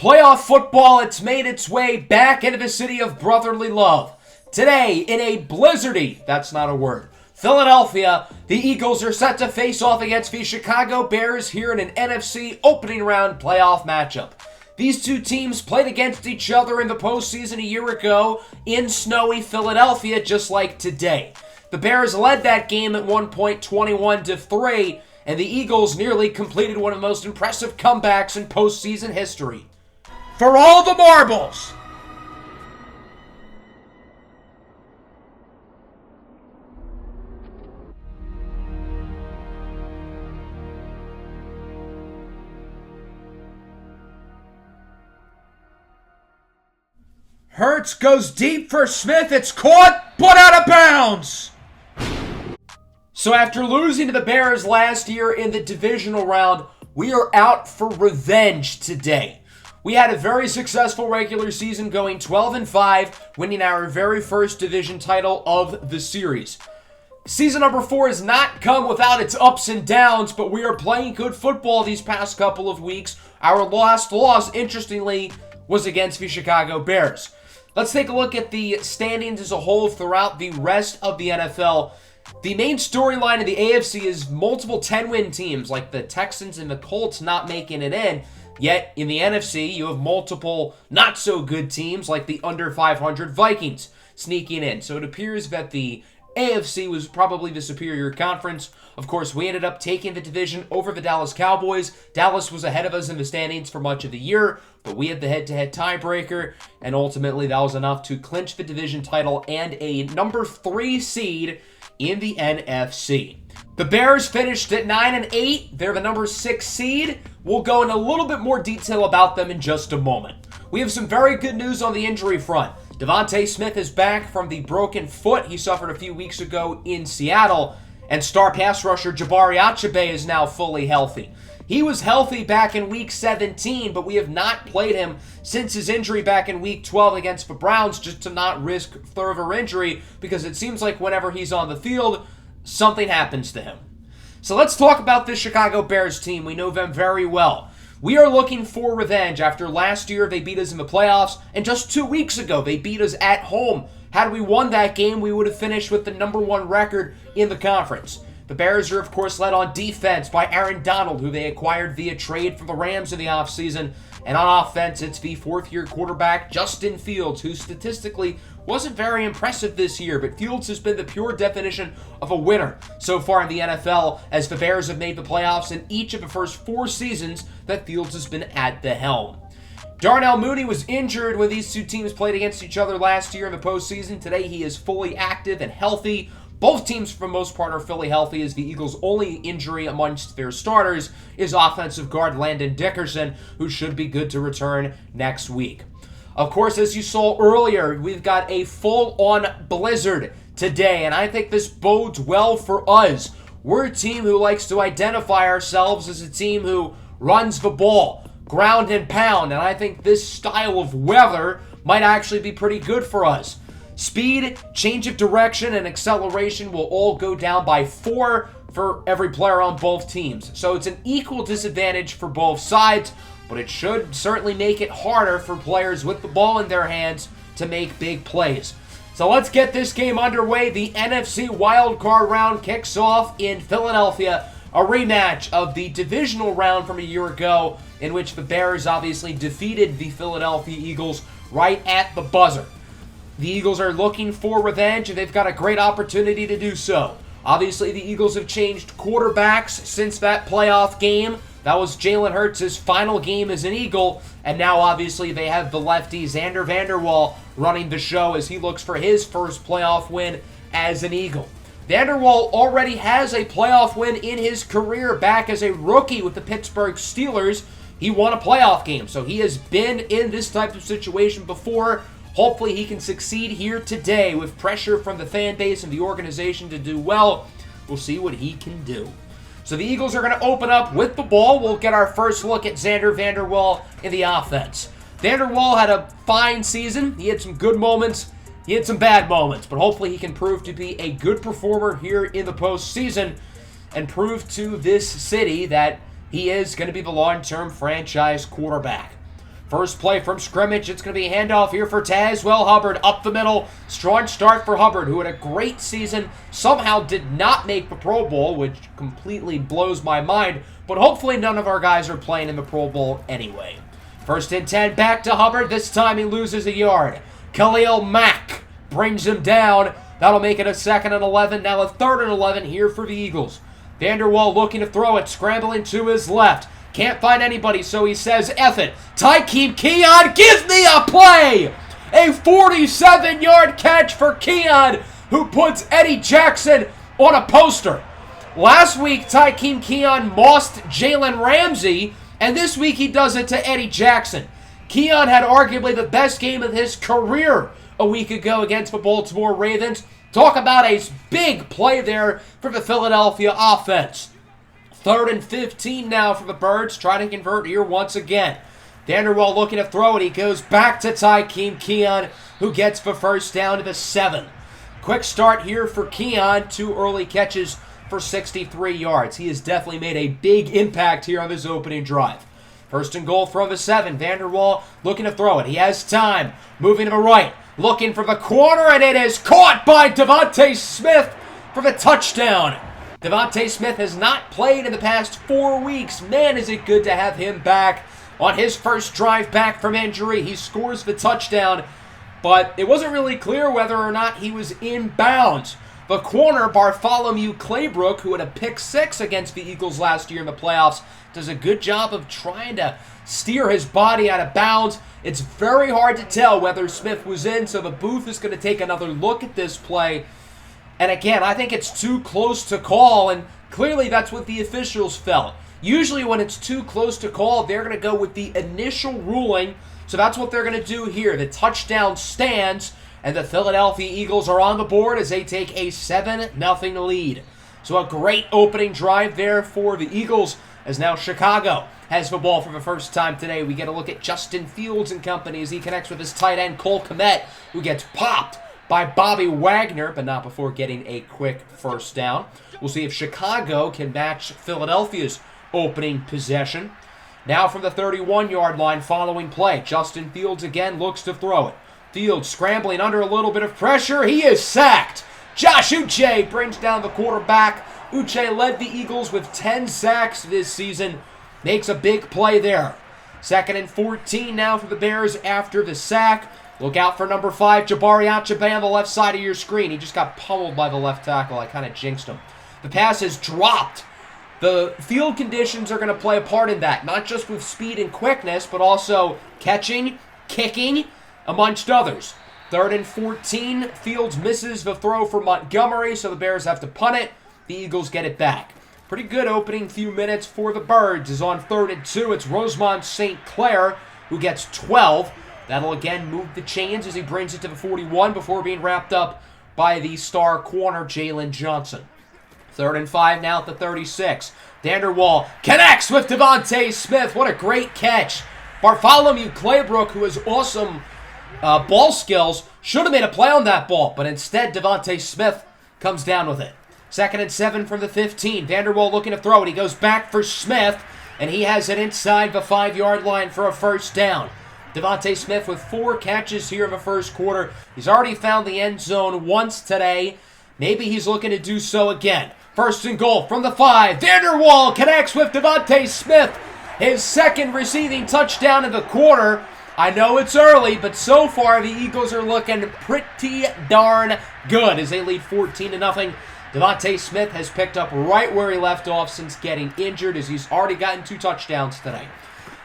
Playoff football, it's made its way back into the city of brotherly love. Today, in a blizzardy, that's not a word, Philadelphia, the Eagles are set to face off against the Chicago Bears here in an NFC opening round playoff matchup. These two teams played against each other in the postseason a year ago in snowy Philadelphia, just like today. The Bears led that game at one point 21-3, and the Eagles nearly completed one of the most impressive comebacks in postseason history. For all the marbles! Hurts goes deep for Smith. It's caught, but out of bounds. So after losing to the Bears last year in the divisional round, we are out for revenge today. We had a very successful regular season going 12-5, winning our very first division title of the series. Season number 4 has not come without its ups and downs, but we are playing good football these past couple of weeks. Our last loss, interestingly, was against the Chicago Bears. Let's take a look at the standings as a whole throughout the rest of the NFL. The main storyline in the AFC is multiple 10-win teams like the Texans and the Colts not making it in. Yet, in the NFC, you have multiple not-so-good teams like the under 500 Vikings sneaking in. So it appears that the AFC was probably the superior conference. Of course, we ended up taking the division over the Dallas Cowboys. Dallas was ahead of us in the standings for much of the year, but we had the head-to-head tiebreaker, and ultimately that was enough to clinch the division title and a number 3 seed in the NFC. The Bears finished at 9-8. They're the number 6 seed. We'll go in a little bit more detail about them in just a moment. We have some very good news on the injury front. Devontae Smith is back from the broken foot he suffered a few weeks ago in Seattle, and star pass rusher Jabari Achebe is now fully healthy. He was healthy back in Week 17, but we have not played him since his injury back in Week 12 against the Browns, just to not risk further injury, because it seems like whenever he's on the field, something happens to him. So let's talk about this Chicago Bears team. We know them very well. We are looking for revenge. After last year, they beat us in the playoffs, and just 2 weeks ago, they beat us at home. Had we won that game, we would have finished with the number 1 record in the conference. The Bears are, of course, led on defense by Aaron Donald, who they acquired via trade from the Rams in the offseason. And on offense, it's the 4th-year quarterback, Justin Fields, who statistically wasn't very impressive this year, but Fields has been the pure definition of a winner so far in the NFL, as the Bears have made the playoffs in each of the first 4 seasons that Fields has been at the helm. Darnell Mooney was injured when these two teams played against each other last year in the postseason. Today he is fully active and healthy. Both teams, for the most part, are fully healthy, as the Eagles' only injury amongst their starters is offensive guard Landon Dickerson, who should be good to return next week. Of course, as you saw earlier, we've got a full-on blizzard today, and I think this bodes well for us. We're a team who likes to identify ourselves as a team who runs the ball, ground and pound, and I think this style of weather might actually be pretty good for us. Speed, change of direction, and acceleration will all go down by 4 for every player on both teams. So it's an equal disadvantage for both sides, but it should certainly make it harder for players with the ball in their hands to make big plays. So let's get this game underway. The NFC wildcard round kicks off in Philadelphia, a rematch of the divisional round from a year ago, in which the Bears obviously defeated the Philadelphia Eagles right at the buzzer. The Eagles are looking for revenge, and they've got a great opportunity to do so. Obviously, the Eagles have changed quarterbacks since that playoff game. That was Jalen Hurts' final game as an Eagle, and now obviously they have the lefty Xander Vanderwall running the show as he looks for his first playoff win as an Eagle. Vanderwall already has a playoff win in his career back as a rookie with the Pittsburgh Steelers. He won a playoff game, so he has been in this type of situation before. Hopefully he can succeed here today with pressure from the fan base and the organization to do well. We'll see what he can do. So the Eagles are going to open up with the ball. We'll get our first look at Xander Vanderwall in the offense. Vanderwall had a fine season. He had some good moments. He had some bad moments, but hopefully he can prove to be a good performer here in the postseason and prove to this city that he is going to be the long-term franchise quarterback. First play from scrimmage, it's going to be a handoff here for Tazwell Hubbard up the middle. Strong start for Hubbard, who had a great season, somehow did not make the Pro Bowl, which completely blows my mind, but hopefully none of our guys are playing in the Pro Bowl anyway. First and 10, back to Hubbard. This time he loses a yard. Khalil Mack brings him down. That'll make it a 2nd and 11, now a 3rd and 11 here for the Eagles. Vanderwall looking to throw it, scrambling to his left. Can't find anybody, so he says, F it. Tykeem Keon, give me a play! A 47-yard catch for Keon, who puts Eddie Jackson on a poster. Last week, Tykeem Keon mossed Jalen Ramsey, and this week he does it to Eddie Jackson. Keon had arguably the best game of his career a week ago against the Baltimore Ravens. Talk about a big play there for the Philadelphia offense. 3rd and 15 now for the Birds, trying to convert here once again. Vanderwall looking to throw it. He goes back to Tykeem Keon, who gets the first down to the 7. Quick start here for Keon. 2 early catches for 63 yards. He has definitely made a big impact here on this opening drive. First and goal from the 7. Vanderwall looking to throw it. He has time. Moving to the right. Looking for the corner, and it is caught by Devontae Smith for the touchdown. Devontae Smith has not played in the past 4 weeks. Man, is it good to have him back. On his first drive back from injury, he scores the touchdown, but it wasn't really clear whether or not he was in bounds. The corner, Bartholomew Claybrook, who had a pick 6 against the Eagles last year in the playoffs, does a good job of trying to steer his body out of bounds. It's very hard to tell whether Smith was in, so the booth is going to take another look at this play. And again, I think it's too close to call, and clearly that's what the officials felt. Usually when it's too close to call, they're going to go with the initial ruling, so that's what they're going to do here. The touchdown stands, and the Philadelphia Eagles are on the board as they take a 7-0 lead. So a great opening drive there for the Eagles, as now Chicago has the ball for the first time today. We get a look at Justin Fields and company as he connects with his tight end Cole Kmet, who gets popped by Bobby Wagner, but not before getting a quick first down. We'll see if Chicago can match Philadelphia's opening possession. Now from the 31-yard line following play, Justin Fields again looks to throw it. Fields scrambling under a little bit of pressure. He is sacked. Josh Uche brings down the quarterback. Uche led the Eagles with 10 sacks this season. Makes a big play there. 2nd and 14 now for the Bears after the sack. Look out for number 5, Jabari Achabe on the left side of your screen. He just got pummeled by the left tackle. I kind of jinxed him. The pass is dropped. The field conditions are going to play a part in that, not just with speed and quickness, but also catching, kicking, amongst others. 3rd and 14, Fields misses the throw for Montgomery, so the Bears have to punt it. The Eagles get it back. Pretty good opening few minutes for the Birds, as on 3rd and 2, it's Rosemont St. Clair who gets 12. That'll again move the chains as he brings it to the 41 before being wrapped up by the star corner, Jalen Johnson. 3rd and 5 now at the 36. Vanderwall connects with Devontae Smith. What a great catch. Bartholomew Claybrook, who has awesome ball skills, should have made a play on that ball, but instead Devontae Smith comes down with it. 2nd and 7 from the 15. Vanderwall looking to throw it. He goes back for Smith, and he has it inside the 5-yard line for a first down. Devontae Smith with 4 catches here in the first quarter. He's already found the end zone once today. Maybe he's looking to do so again. 1st and goal from the 5. Vanderwall connects with Devontae Smith. His 2nd receiving touchdown in the quarter. I know it's early, but so far the Eagles are looking pretty darn good as they lead 14-0. Devontae Smith has picked up right where he left off since getting injured, as he's already gotten 2 touchdowns today.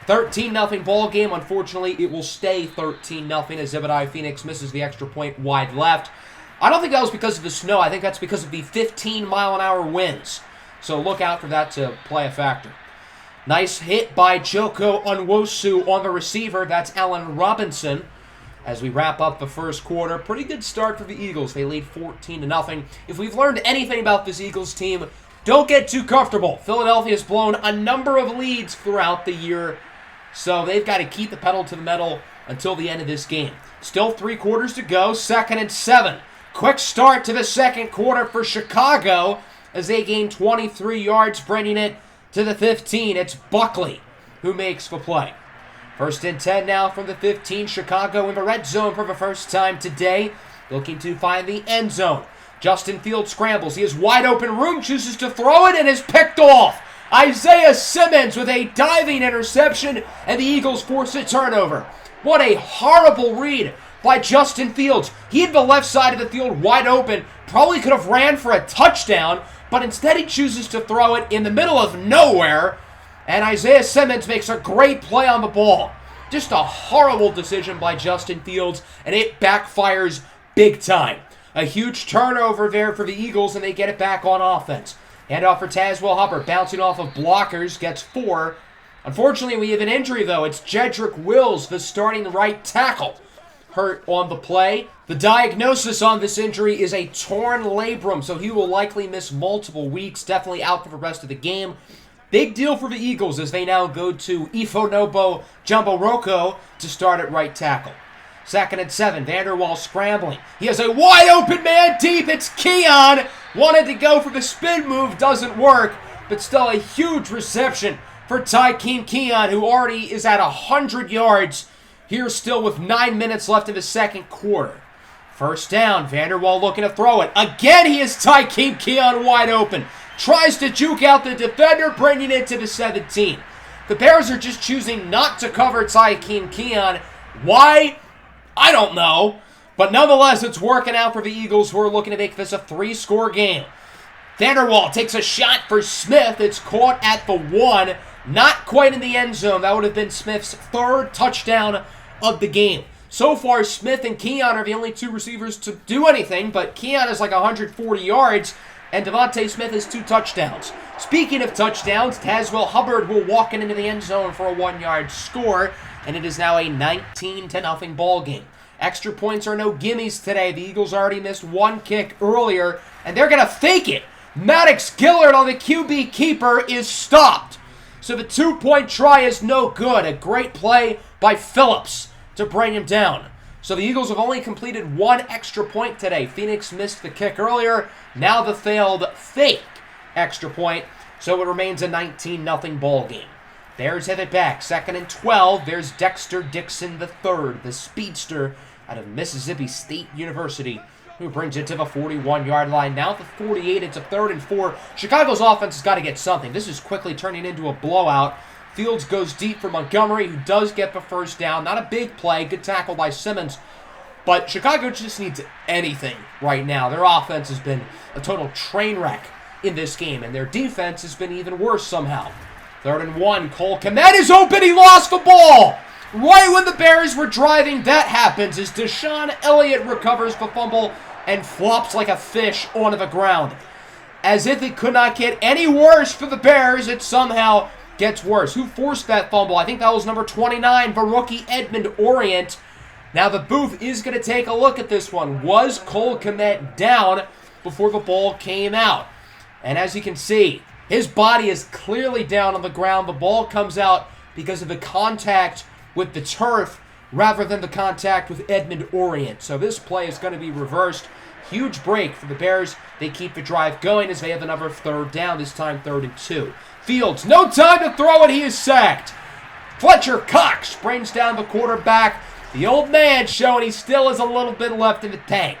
13-0 ball game. Unfortunately, it will stay 13-0 as Zebediah Phoenix misses the extra point wide left. I don't think that was because of the snow. I think that's because of the 15-mile-an-hour winds. So look out for that to play a factor. Nice hit by Joko Onwosu on the receiver. That's Allen Robinson. As we wrap up the first quarter, pretty good start for the Eagles. They lead 14-0. If we've learned anything about this Eagles team, don't get too comfortable. Philadelphia has blown a number of leads throughout the year, so they've got to keep the pedal to the metal until the end of this game. Still 3 quarters to go, 2nd and 7. Quick start to the second quarter for Chicago as they gain 23 yards, bringing it to the 15. It's Buckley who makes the play. First and 10 now from the 15. Chicago in the red zone for the first time today, looking to find the end zone. Justin Fields scrambles. He has wide open room, chooses to throw it, and is picked off. Isaiah Simmons with a diving interception, and the Eagles force a turnover. What a horrible read by Justin Fields. He had the left side of the field wide open, probably could have ran for a touchdown, but instead he chooses to throw it in the middle of nowhere, and Isaiah Simmons makes a great play on the ball. Just a horrible decision by Justin Fields, and it backfires big time. A huge turnover there for the Eagles, and they get it back on offense. Handoff for Tazewell Hubbard, bouncing off of blockers, gets 4. Unfortunately, we have an injury, though. It's Jedrick Wills, the starting right tackle, hurt on the play. The diagnosis on this injury is a torn labrum, so he will likely miss multiple weeks, definitely out for the rest of the game. Big deal for the Eagles as they now go to Ifonobo Jumbo-Roko to start at right tackle. 2nd and 7, Vanderwall scrambling. He has a wide open man deep. It's Keon. Wanted to go for the spin move, doesn't work, but still a huge reception for Tykeem Keon, who already is at 100 yards here still with 9 minutes left in the second quarter. First down, Vanderwall looking to throw it. Again, he is Tykeem Keon wide open. Tries to juke out the defender, bringing it to the 17. The Bears are just choosing not to cover Tykeem Keon. Why? I don't know. But nonetheless, it's working out for the Eagles, who are looking to make this a 3-score game. Vanderwall takes a shot for Smith. It's caught at the 1. Not quite in the end zone. That would have been Smith's 3rd touchdown of the game. So far, Smith and Keon are the only 2 receivers to do anything, but Keon is like 140 yards, and Devontae Smith has 2 touchdowns. Speaking of touchdowns, Tazewell Hubbard will walk into the end zone for a 1-yard score, and it is now a 19-0 ball game. Extra points are no gimmies today. The Eagles already missed 1 kick earlier, and they're going to fake it. Maddox Gillard on the QB keeper is stopped. So the 2-point try is no good. A great play by Phillips to bring him down. So the Eagles have only completed 1 extra point today. Phoenix missed the kick earlier. Now the failed fake extra point. So it remains a 19-0 ball game. Bears have it back. 2nd and 12. There's Dexter Dixon III, the speedster out of Mississippi State University, who brings it to the 41-yard line. Now at the 48, it's a 3rd and 4. Chicago's offense has got to get something. This is quickly turning into a blowout. Fields goes deep for Montgomery, who does get the first down. Not a big play. Good tackle by Simmons. But Chicago just needs anything right now. Their offense has been a total train wreck in this game, and their defense has been even worse somehow. 3rd and 1. Cole Kmet is open. He lost the ball. Right when the Bears were driving, that happens as Deshaun Elliott recovers the fumble and flops like a fish onto the ground. As if it could not get any worse for the Bears, it somehow gets worse. Who forced that fumble? I think that was number 29, the rookie Edmund Orient. Now the booth is going to take a look at this one. Was Cole Kmet down before the ball came out? And as you can see, his body is clearly down on the ground. The ball comes out because of the contact with the turf rather than the contact with Edmund Orient. So this play is going to be reversed. Huge break for the Bears. They keep the drive going as they have another 3rd down, this time 3rd and 2. Fields, no time to throw it. He is sacked. Fletcher Cox brings down the quarterback. The old man showing he still has a little bit left in the tank.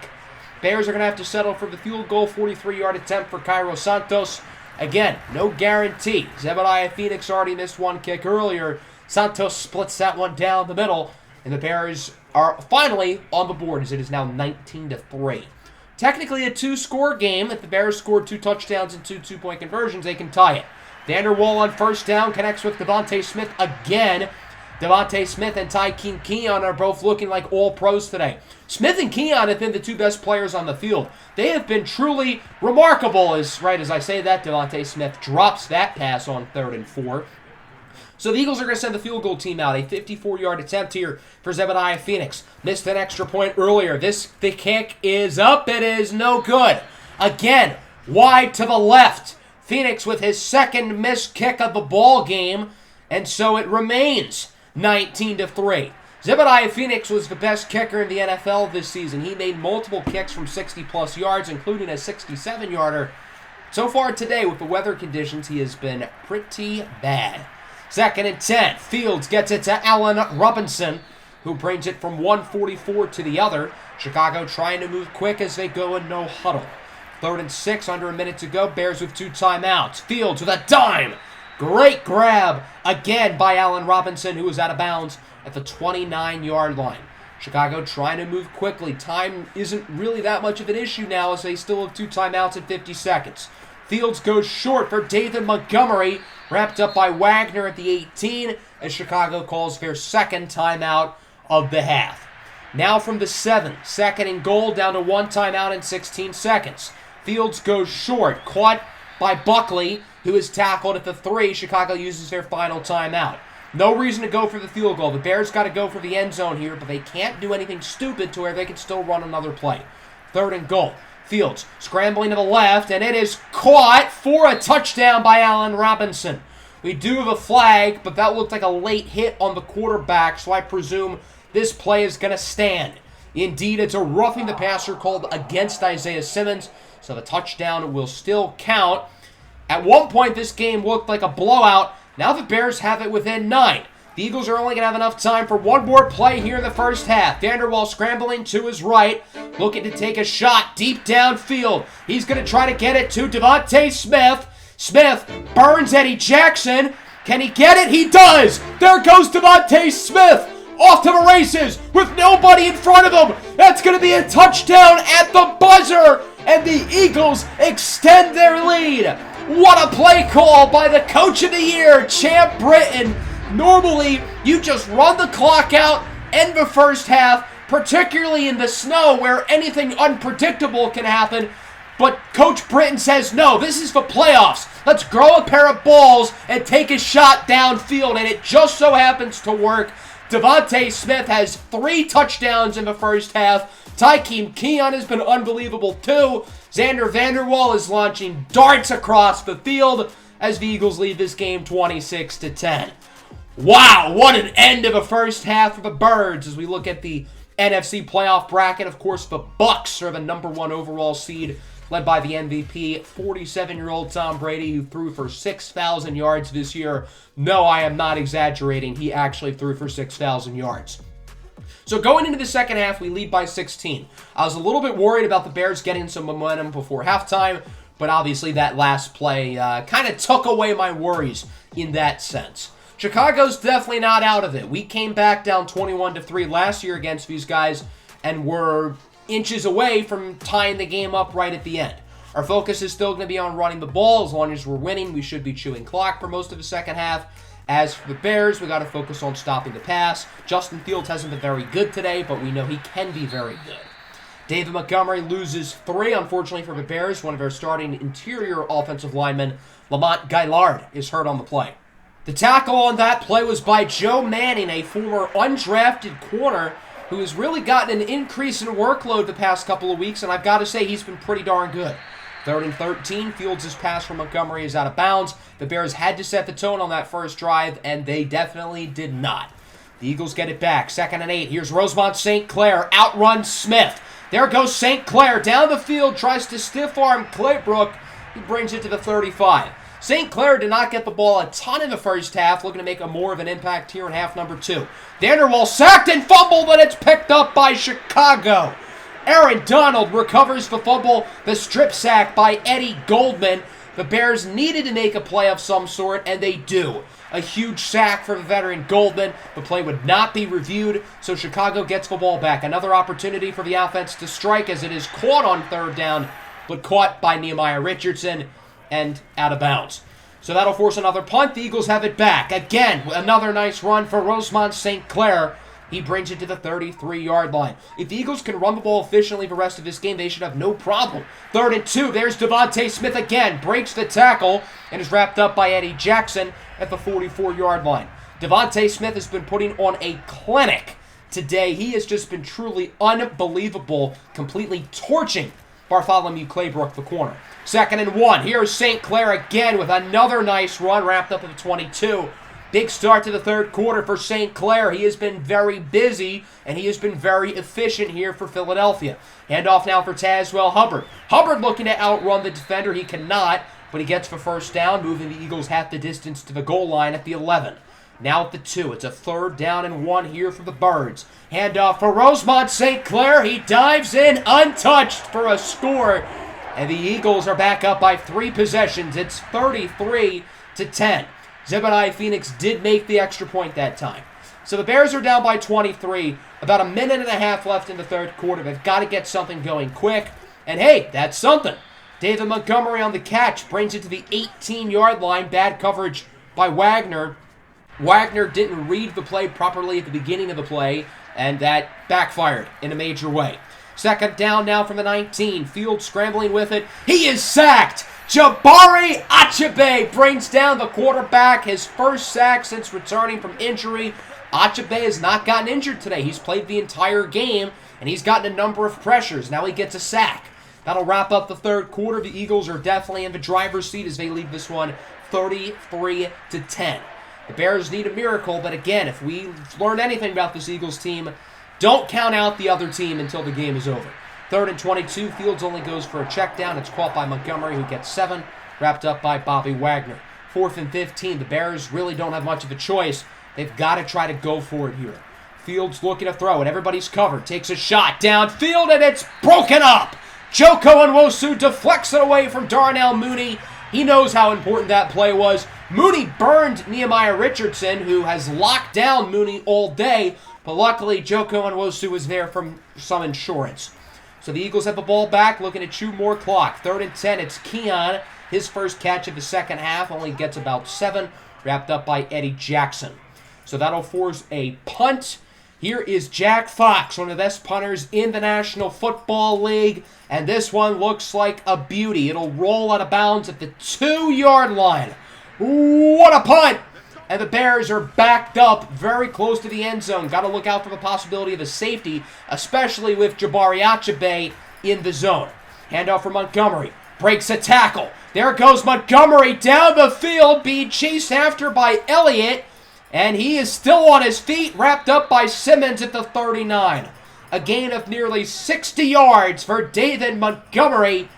Bears are going to have to settle for the field goal, 43-yard attempt for Cairo Santos. Again, no guarantee. Zebediah Phoenix already missed 1 kick earlier. Santos splits that one down the middle, and the Bears are finally on the board as it is now 19-3. Technically a 2-score game. If the Bears scored 2 touchdowns and 2 2-point conversions, they can tie it. Vanderwall on first down connects with Devontae Smith again. Devontae Smith and Tykeem Keon are both looking like all-pros today. Smith and Keon have been the 2 best players on the field. They have been truly remarkable. As I say that, Devontae Smith drops that pass on 3rd and 4. So the Eagles are going to send the field goal team out. A 54-yard attempt here for Zebediah Phoenix. Missed an extra point earlier. The kick is up. It is no good. Again, wide to the left. Phoenix with his 2nd missed kick of the ball game. And so it remains 19-3. Zebediah Phoenix was the best kicker in the NFL this season. He made multiple kicks from 60-plus yards, including a 67-yarder. So far today, with the weather conditions, he has been pretty bad. 2nd and 10. Fields gets it to Allen Robinson, who brings it from 144 to the other. Chicago trying to move quick as they go in no huddle. 3rd and 6, under a minute to go. Bears with 2 timeouts. Fields with a dime. Great grab again by Allen Robinson, who was out of bounds at the 29-yard line. Chicago trying to move quickly. Time isn't really that much of an issue now as they still have 2 timeouts at 50 seconds. Fields goes short for David Montgomery, wrapped up by Wagner at the 18 as Chicago calls their 2nd timeout of the half. Now from the 7, 2nd and goal, down to 1 timeout in 16 seconds. Fields goes short, caught by Buckley, who is tackled at the 3. Chicago uses their final timeout. No reason to go for the field goal. The Bears got to go for the end zone here, but they can't do anything stupid to where they can still run another play. 3rd and goal. Fields scrambling to the left, and it is caught for a touchdown by Allen Robinson. We do have a flag, but that looked like a late hit on the quarterback, so I presume this play is going to stand. Indeed, it's a roughing the passer called against Isaiah Simmons, so the touchdown will still count. At one point, this game looked like a blowout. Now the Bears have it within 9. The Eagles are only going to have enough time for one more play here in the first half. Vanderwall scrambling to his right, looking to take a shot deep downfield. He's going to try to get it to Devontae Smith. Smith burns Eddie Jackson. Can he get it? He does! There goes Devontae Smith! Off to the races with nobody in front of him. That's going to be a touchdown at the buzzer. And the Eagles extend their lead. What a play call by the coach of the year, Champ Britton. Normally, you just run the clock out, end the first half, particularly in the snow where anything unpredictable can happen. But Coach Britton says, no, this is the playoffs. Let's grow a pair of balls and take a shot downfield. And it just so happens to work. Devontae Smith has 3 touchdowns in the first half. Tykeem Keon has been unbelievable too. Xander Vanderwall is launching darts across the field as the Eagles lead this game 26-10. Wow, what an end of the first half for the Birds as we look at the NFC playoff bracket. Of course, the Bucs are the number 1 overall seed, led by the MVP, 47-year-old Tom Brady, who threw for 6,000 yards this year. No, I am not exaggerating. He actually threw for 6,000 yards. So going into the second half, we lead by 16. I was a little bit worried about the Bears getting some momentum before halftime, but obviously that last play kind of took away my worries in that sense. Chicago's definitely not out of it. We came back down 21-3 last year against these guys and were inches away from tying the game up right at the end. Our focus is still going to be on running the ball. As long as we're winning, we should be chewing clock for most of the second half. As for the Bears, we got to focus on stopping the pass. Justin Fields hasn't been very good today, but we know he can be very good. David Montgomery loses 3, unfortunately for the Bears. One of their starting interior offensive linemen, Lamont Gaillard, is hurt on the play. The tackle on that play was by Joe Manning, a former undrafted corner who has really gotten an increase in workload the past couple of weeks, and I've got to say he's been pretty darn good. 3rd and 13, Fields' pass from Montgomery is out of bounds. The Bears had to set the tone on that first drive, and they definitely did not. The Eagles get it back. 2nd and 8. Here's Rosemont St. Clair. Outruns Smith. There goes St. Clair down the field, tries to stiff arm Claybrook. He brings it to the 35. St. Clair did not get the ball a ton in the first half, looking to make a more of an impact here in half number 2. Vanderwall sacked and fumbled, but it's picked up by Chicago. Aaron Donald recovers the fumble, the strip sack by Eddie Goldman. The Bears needed to make a play of some sort, and they do. A huge sack for the veteran Goldman. The play would not be reviewed, so Chicago gets the ball back. Another opportunity for the offense to strike as it is caught on 3rd down, but caught by Nehemiah Richardson and out of bounds. So that'll force another punt. The Eagles have it back. Again, another nice run for Rosemont St. Clair. He brings it to the 33-yard line. If the Eagles can run the ball efficiently the rest of this game, they should have no problem. 3rd and 2. There's Devontae Smith again. Breaks the tackle and is wrapped up by Eddie Jackson at the 44-yard line. Devontae Smith has been putting on a clinic today. He has just been truly unbelievable, completely torching Bartholomew Claybrook, the corner. 2nd and 1. Here's St. Clair again with another nice run wrapped up at the 22. Big start to the 3rd quarter for St. Clair. He has been very busy, and he has been very efficient here for Philadelphia. Handoff now for Tazwell Hubbard. Hubbard looking to outrun the defender. He cannot. but he gets the first down, moving the Eagles half the distance to the goal line at the 11. Now at the 2, it's a 3rd down and 1 here for the Birds. Handoff for Rosemont St. Clair. He dives in untouched for a score, and the Eagles are back up by 3 possessions. It's 33-10. Zebediah Phoenix did make the extra point that time. So the Bears are down by 23. About a minute and a half left in the 3rd quarter. They've got to get something going quick. And hey, that's something. David Montgomery on the catch brings it to the 18-yard line. Bad coverage by Wagner. Wagner didn't read the play properly at the beginning of the play, and that backfired in a major way. 2nd down now from the 19. Fields scrambling with it. He is sacked. Jabari Achabe brings down the quarterback, his first sack since returning from injury. Achabe has not gotten injured today. He's played the entire game, and he's gotten a number of pressures. Now he gets a sack. That'll wrap up the 3rd quarter. The Eagles are definitely in the driver's seat as they lead this one 33-10. The Bears need a miracle, but again, if we learn anything about this Eagles team, don't count out the other team until the game is over. 3rd and 22, Fields only goes for a check down. It's caught by Montgomery, who gets 7, wrapped up by Bobby Wagner. 4th and 15, the Bears really don't have much of a choice. They've got to try to go for it here. Fields looking to throw it. Everybody's covered. Takes a shot downfield, and it's broken up. Joko Nwosu deflects it away from Darnell Mooney. He knows how important that play was. Mooney burned Nehemiah Richardson, who has locked down Mooney all day, but luckily Joko Nwosu was there for some insurance. So the Eagles have the ball back, looking to chew more clock. 3rd and 10, it's Keon. His first catch of the second half only gets about 7, wrapped up by Eddie Jackson. So that'll force a punt. Here is Jack Fox, one of the best punters in the National Football League, and this one looks like a beauty. It'll roll out of bounds at the 2-yard line. What a punt! And the Bears are backed up very close to the end zone. Got to look out for the possibility of a safety, especially with Jabari Achabe in the zone. Handoff for Montgomery. Breaks a tackle. There goes Montgomery down the field, being chased after by Elliott. And he is still on his feet, wrapped up by Simmons at the 39. A gain of nearly 60 yards for David Montgomery.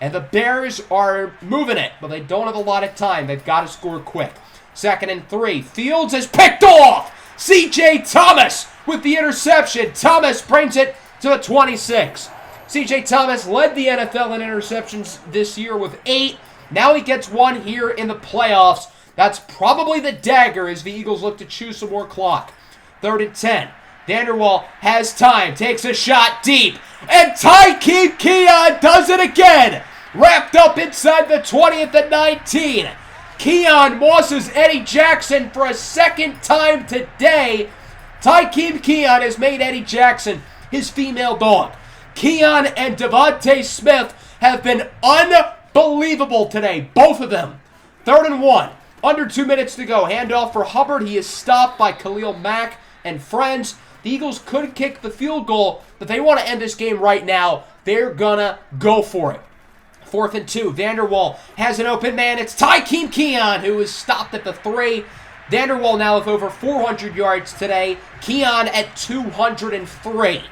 And the Bears are moving it, but they don't have a lot of time. They've got to score quick. 2nd and 3. Fields is picked off. C.J. Thomas with the interception. Thomas brings it to the 26. C.J. Thomas led the NFL in interceptions this year with 8. Now he gets 1 here in the playoffs. That's probably the dagger as the Eagles look to chew some more clock. 3rd and 10. Vanderwall has time, takes a shot deep, and Tykeem Keon does it again. Wrapped up inside the 20 at the 19. Keon mosses Eddie Jackson for a 2nd time today. Tykeem Keon has made Eddie Jackson his female dog. Keon and Devontae Smith have been unbelievable today, both of them. 3rd and 1. Under 2 minutes to go. Handoff for Hubbard. He is stopped by Khalil Mack and friends. The Eagles could kick the field goal, but they want to end this game right now. They're going to go for it. 4th and 2. Vanderwall has an open man. It's Tykeem Keon, who is stopped at the 3. Vanderwall now with over 400 yards today. Keon at 203.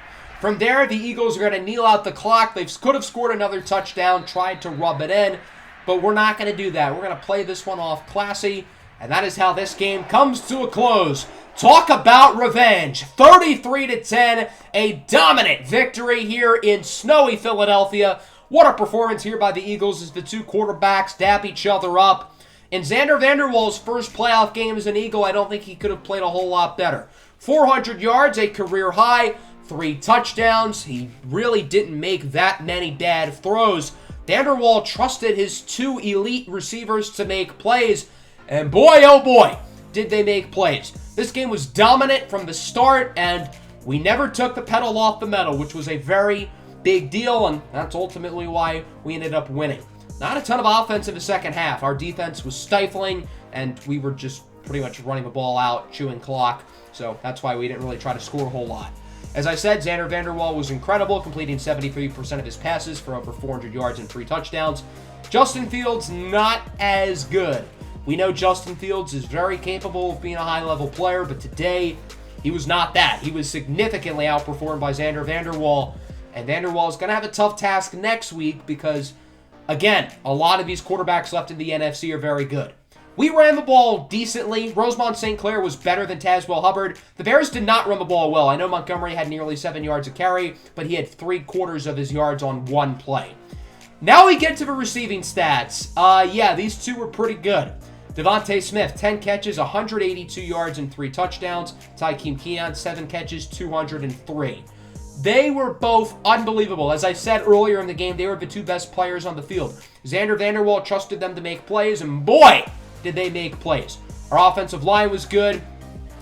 From there, the Eagles are going to kneel out the clock. They could have scored another touchdown, tried to rub it in, but we're not going to do that. We're going to play this one off classy, and that is how this game comes to a close. Talk about revenge. 33-10, a dominant victory here in snowy Philadelphia. What a performance here by the Eagles as the two quarterbacks dap each other up. In Xander Vanderwall's first playoff game as an Eagle, I don't think he could have played a whole lot better. 400 yards, a career high, 3 touchdowns. He really didn't make that many bad throws. Vanderwall trusted his 2 elite receivers to make plays, and boy, oh boy, did they make plays. This game was dominant from the start, and we never took the pedal off the metal, which was a very big deal, and that's ultimately why we ended up winning. Not a ton of offense in the second half. Our defense was stifling, and we were just pretty much running the ball out, chewing clock, so that's why we didn't really try to score a whole lot. As I said, Xander Vanderwall was incredible, completing 73% of his passes for over 400 yards and 3 touchdowns. Justin Fields, not as good. We know Justin Fields is very capable of being a high-level player, but today he was not that. He was significantly outperformed by Xander Vanderwall, and Vanderwall is going to have a tough task next week because Again, a lot of these quarterbacks left in the NFC are very good. We ran the ball decently. Rosemont St. Clair was better than Tazewell Hubbard. The Bears did not run the ball well. I know Montgomery had nearly 7 yards a carry, but he had 3/4 of his yards on one play. Now we get to the receiving stats. Yeah, these two were pretty good. Devontae Smith, 10 catches, 182 yards, and 3 touchdowns. Tykeem Keon, 7 catches, 203. They were both unbelievable. As I said earlier in the game, they were the two best players on the field. Xander Vanderwall trusted them to make plays, and boy, did they make plays. Our offensive line was good.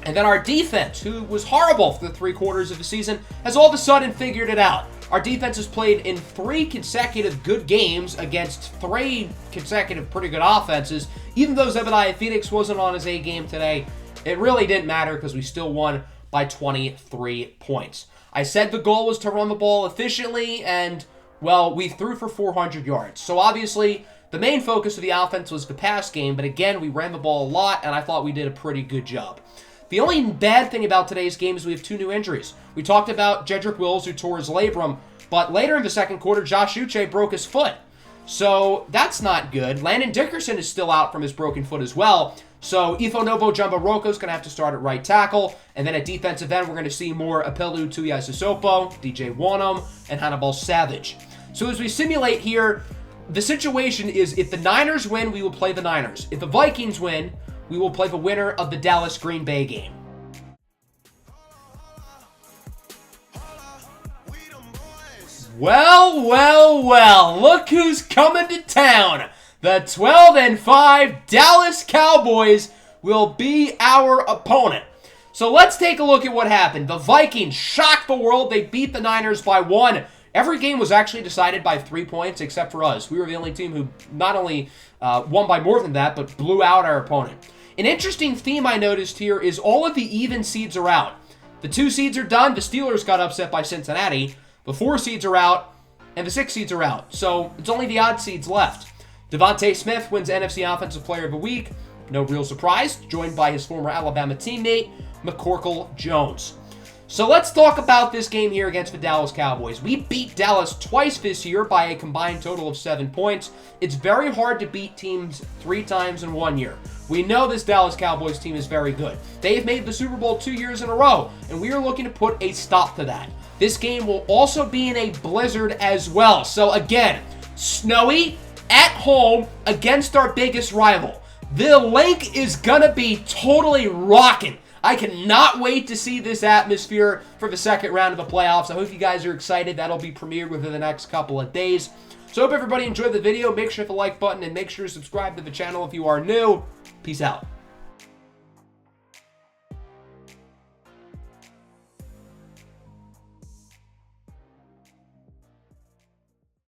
And then our defense, who was horrible for the 3/4 of the season, has all of a sudden figured it out. Our defense has played in 3 consecutive good games against 3 consecutive pretty good offenses. Even though Zebediah Phoenix wasn't on his A game today, it really didn't matter because we still won by 23 points. I said the goal was to run the ball efficiently, and, well, we threw for 400 yards. So obviously, the main focus of the offense was the pass game, but again, we ran the ball a lot, and I thought we did a pretty good job. The only bad thing about today's game is we have 2 new injuries. We talked about Jedrick Wills, who tore his labrum, but later in the second quarter, Josh Uche broke his foot. So that's not good. Landon Dickerson is still out from his broken foot as well. So Ifonovo Jumbo is going to have to start at right tackle. And then at defensive end, we're going to see more Apelu Tuiasosopo, DJ Wanham, and Hannibal Savage. So as we simulate here, the situation is if the Niners win, we will play the Niners. If the Vikings win, we will play the winner of the Dallas-Green Bay game. Well, well, well, look who's coming to town. The 12-5 Dallas Cowboys will be our opponent. So let's take a look at what happened. The Vikings shocked the world. They beat the Niners by 1. Every game was actually decided by 3 points except for us. We were the only team who not only won by more than that, but blew out our opponent. An interesting theme I noticed here is all of the even seeds are out. The 2 seeds are done. The Steelers got upset by Cincinnati. The 4 seeds are out, and the 6 seeds are out. So it's only the odd seeds left. Devontae Smith wins NFC Offensive Player of the Week. No real surprise. Joined by his former Alabama teammate, McCorkle Jones. So let's talk about this game here against the Dallas Cowboys. We beat Dallas twice this year by a combined total of 7 points. It's very hard to beat teams 3 times in 1 year. We know this Dallas Cowboys team is very good. They've made the Super Bowl 2 years in a row, and we are looking to put a stop to that. This game will also be in a blizzard as well. So again, snowy, at home, against our biggest rival. The link is gonna be totally rocking. I cannot wait to see this atmosphere for the second round of the playoffs. I hope you guys are excited. That'll be premiered within the next couple of days. So I hope everybody enjoyed the video. Make sure to hit the like button and make sure to subscribe to the channel if you are new. Peace out.